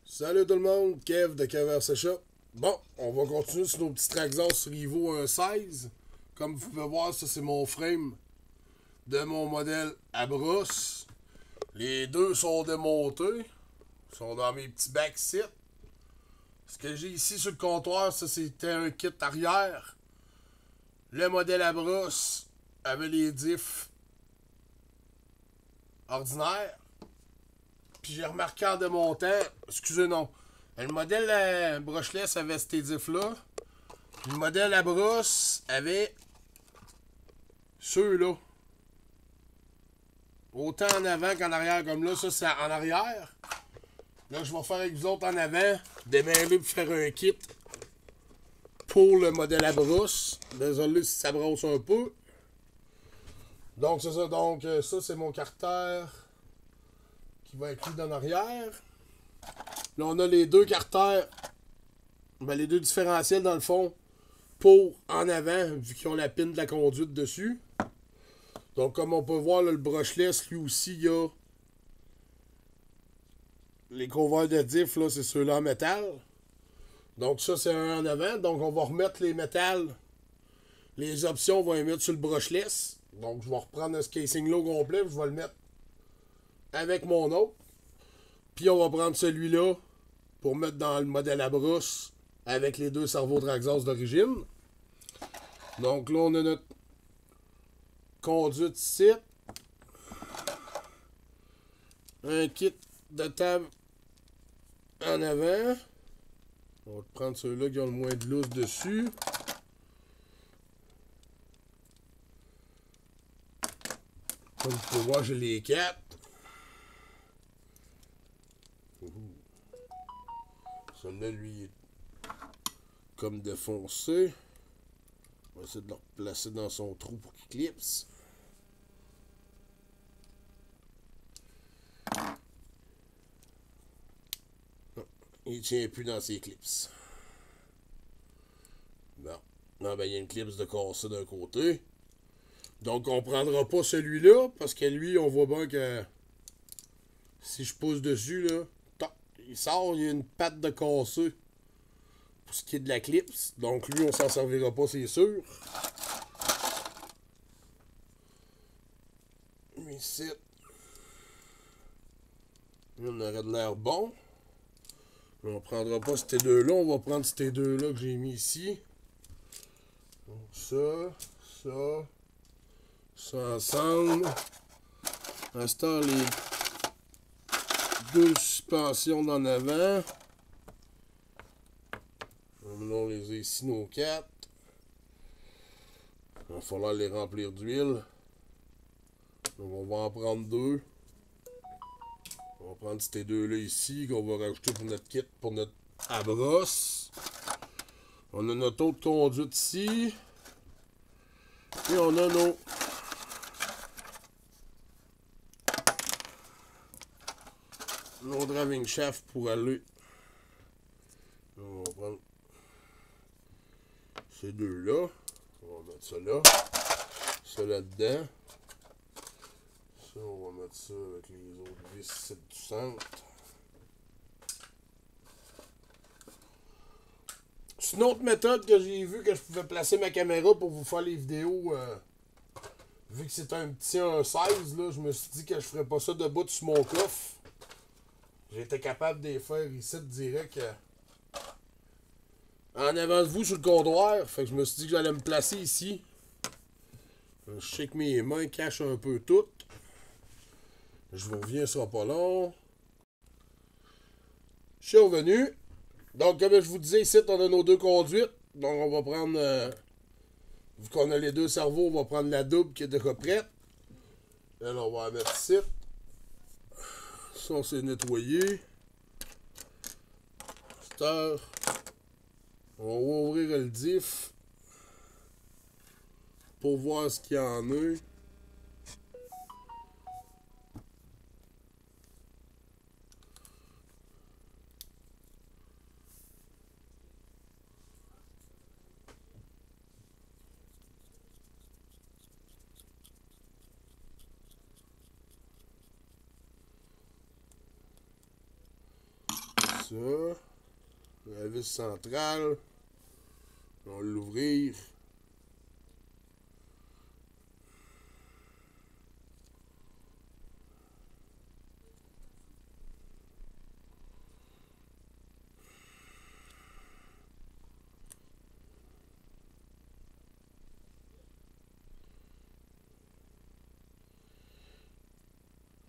Salut tout le monde, Kev de Kev Bon, on va continuer sur nos petits Traxxas Rivo 1.16. Comme vous pouvez voir, ça c'est mon frame de mon modèle à brosse. Les deux sont démontés. Ils sont dans mes petits backseats. Ce que j'ai ici sur le comptoir, ça c'était un kit arrière. Le modèle à brosse avait les diffs ordinaires. Puis j'ai remarqué en démontant, excusez non, le modèle à brushless avait ces diffs-là. Puis le modèle à brosse avait ceux-là. Autant en avant qu'en arrière, comme là, ça c'est en arrière. Là, je vais faire avec vous autres en avant, démêler pour faire un kit pour le modèle à brosse. Désolé si ça brosse un peu. Donc, c'est ça. Donc, ça, c'est mon carter qui va être mis en arrière. Là, on a les deux carters, ben, les deux différentiels dans le fond, pour en avant, vu qu'ils ont la pine de la conduite dessus. Donc, comme on peut voir, là, le brushless, lui aussi, il y a les couverts de diff, là, c'est ceux-là en métal. Donc, ça, c'est un en avant. Donc, on va remettre les métals. Les options, on va les mettre sur le brushless. Donc, je vais reprendre ce casing-là au complet, je vais le mettre avec mon autre. Puis, on va prendre celui-là pour mettre dans le modèle à brosse avec les deux servos Traxxas d'origine. Donc, là, on a notre conduite ici. Un kit de table en avant. On va prendre ceux-là qui ont le moins de lousse dessus. Comme vous pouvez voir, j'ai les quatre. Celui-là, lui, est comme défoncé. On va essayer de le replacer dans son trou pour qu'il clipse. Il tient plus dans ses clips. Bon. Non, ben, il y a une clips de cassé d'un côté. Donc, on prendra pas celui-là, parce que lui, on voit bien que si je pousse dessus, là, toc, il sort, il y a une patte de cassé pour ce qui est de la clips. Donc, lui, on s'en servira pas, c'est sûr. Ici, on aurait de l'air bon. Mais on prendra pas ces deux-là, on va prendre ces deux-là que j'ai mis ici. Donc ça ensemble. À ce temps, les deux suspensions d'en avant. On les a ici, nos quatre. Il va falloir les remplir d'huile. Donc on va en prendre deux. On va prendre ces deux-là ici, qu'on va rajouter pour notre kit, pour notre à brosse. On a notre autre conduite ici. Et on a nos driving shaft pour aller. On va prendre ces deux-là. On va mettre ça là. Ça là-dedans. Ça, on va mettre ça avec les autres vis du centre. C'est une autre méthode que j'ai vu que je pouvais placer ma caméra pour vous faire les vidéos. Vu que c'est un petit 1.16, là, je me suis dit que je ferais pas ça debout sur mon coffre. J'étais capable de les faire ici direct en avant de vous sur le comptoir. Fait que je me suis dit que j'allais me placer ici. Je sais que mes mains cachent un peu tout. Je vous reviens, ce sera pas long. Je suis revenu. Donc, comme je vous disais, ici, on a nos deux conduites. Donc, on va prendre... vu qu'on a les deux cerveaux, on va prendre la double qui est déjà prête. Là, on va la mettre ici. Ça, c'est nettoyé. On va ouvrir le diff pour voir ce qu'il y en a. Ça. La vis centrale. On va l'ouvrir.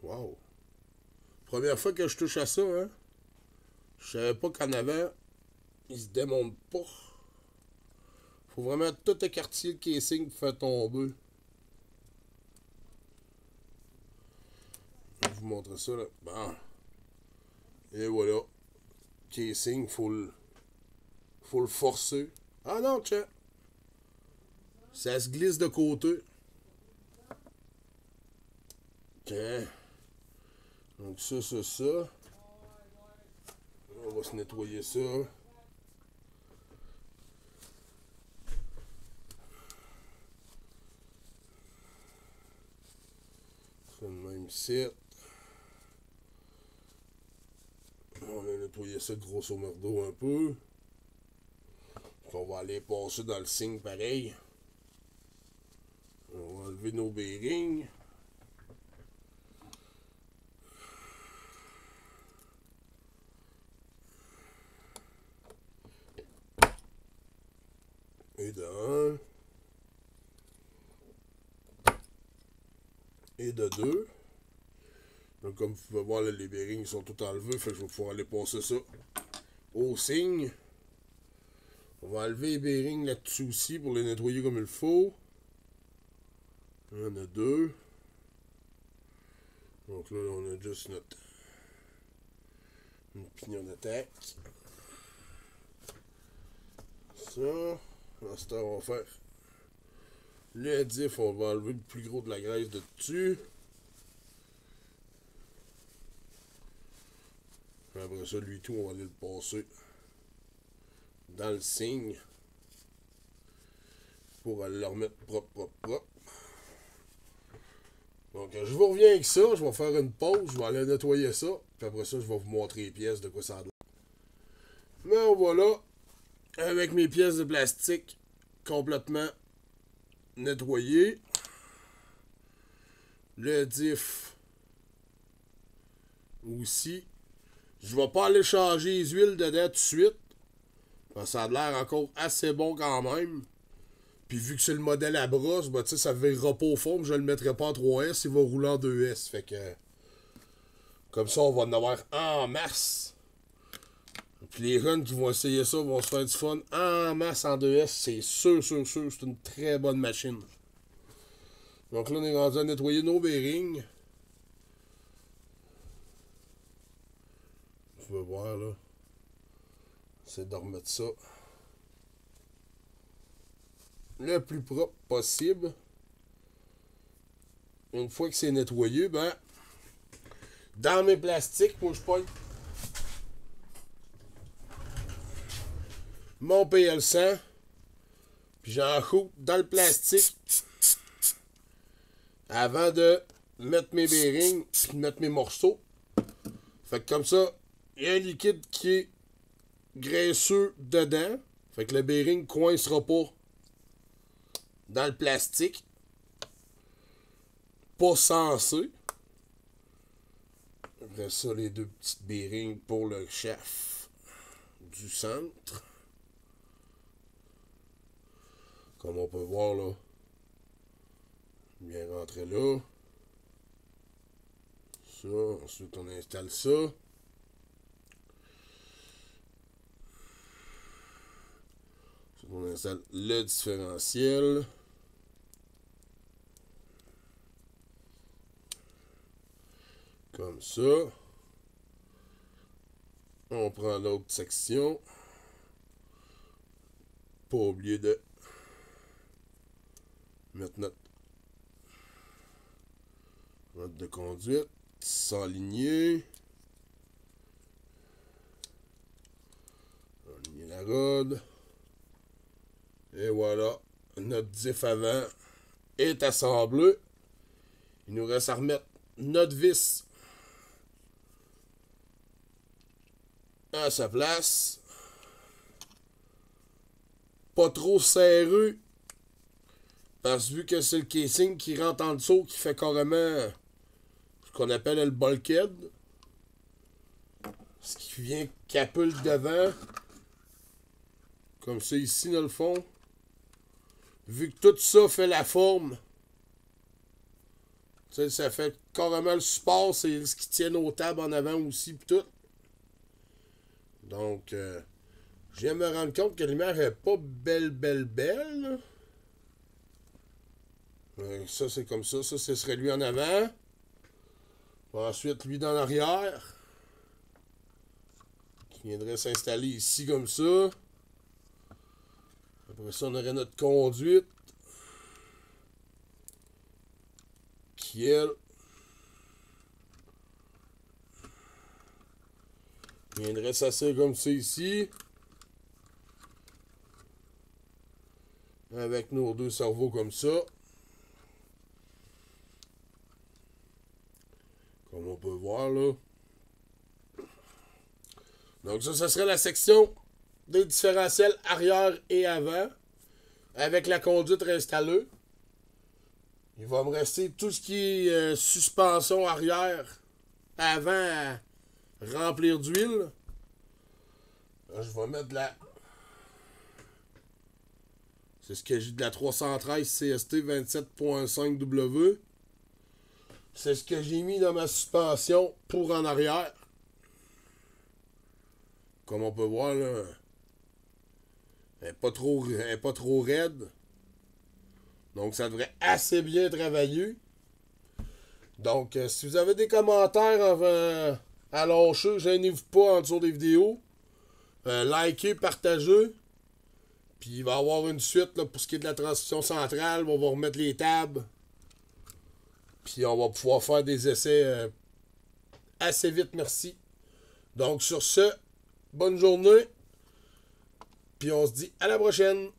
Wow. Première fois que je touche à ça, hein. Je savais pas qu'en avant, il se démonte pas. Faut vraiment tout écarter le casing pour faire tomber. Je vais vous montrer ça là. Bon. Et voilà. Casing, faut le forcer. Ah non, tiens. Ça se glisse de côté. Tiens. Donc ça. On va se nettoyer ça. Ça de même ici. On va nettoyer ça grosso merdo un peu. On va aller passer dans le signe pareil. On va enlever nos bearings. Et de 1. Et de 2. Donc comme vous pouvez voir, là, les bearings sont tout enlevés. Fait que je vais pouvoir aller passer ça au signe. On va enlever les bearings là-dessus aussi pour les nettoyer comme il faut. Il y en a 2. Donc là, on a juste notre pignon d'attaque. Ça. À ce temps, on va faire le diff. On va enlever le plus gros de la graisse de dessus. Après ça, lui tout, on va aller le passer dans le signe pour aller le remettre propre. Donc, je vous reviens avec ça. Je vais faire une pause. Je vais aller nettoyer ça. Puis après ça, je vais vous montrer les pièces de quoi ça a l'air. Mais voilà. Avec mes pièces de plastique complètement nettoyées. Le diff aussi. Je vais pas aller changer les huiles dedans tout de suite. Parce que ça a l'air encore assez bon quand même. Puis vu que c'est le modèle à brosse, ben, ça ne verra pas au fond, mais je le mettrai pas en 3S, il va rouler en 2S. Fait que. Comme ça, on va en avoir en masse. Puis les runs qui vont essayer ça vont se faire du fun en masse en 2S. C'est sûr. C'est une très bonne machine. Donc là, on est rendu à nettoyer nos bearings. Vous pouvez voir là. C'est de remettre ça le plus propre possible. Une fois que c'est nettoyé, ben, dans mes plastiques, moi je pogne mon PL100, puis j'en coupe dans le plastique avant de mettre mes bearings, puis mettre mes morceaux. Fait que comme ça, il y a un liquide qui est graisseux dedans. Fait que le bearing ne coincera pas dans le plastique. Pas censé. Après ça, les deux petites bearings pour le chef du centre. Comme on peut voir là. Bien rentrer là. Ça. Ensuite, on installe ça. Ensuite, on installe le différentiel. Comme ça. On prend l'autre section. Pas oublier de mettre notre de conduite. S'aligner. Aligner la rod. Et voilà. Notre diff avant est assemblé. Il nous reste à remettre notre vis à sa place. Pas trop serré. Parce que vu que c'est le casing qui rentre en dessous, qui fait carrément ce qu'on appelle le bulkhead. Ce qui vient caper le devant. Comme ça ici dans le fond. Vu que tout ça fait la forme. Tu sais, ça fait carrément le support, c'est ce qui tient nos tables en avant aussi pis tout. Donc je viens de me rendre compte que la lumière est pas belle. Ça c'est comme ça, ce serait lui en avant. Ensuite lui dans l'arrière. Qui viendrait s'installer ici comme ça. Après ça on aurait notre conduite. Qui elle viendrait s'asseoir comme ça ici. Avec nos deux cerveaux comme ça. Comme on peut voir là. Donc ça serait la section des différentiels arrière et avant. Avec la conduite réinstallée. Il va me rester tout ce qui est suspension arrière avant à remplir d'huile. Je vais mettre de la... C'est ce que j'ai de la 313 CST 27.5W. C'est ce que j'ai mis dans ma suspension pour en arrière. Comme on peut voir là, elle n'est pas trop raide. Donc ça devrait assez bien travailler. Donc si vous avez des commentaires à lâcher, gênez-vous pas en dessous des vidéos. Likez, partagez. Puis il va y avoir une suite là, pour ce qui est de la transmission centrale. On va remettre les tables. Puis on va pouvoir faire des essais assez vite, merci. Donc sur ce, bonne journée. Puis on se dit à la prochaine.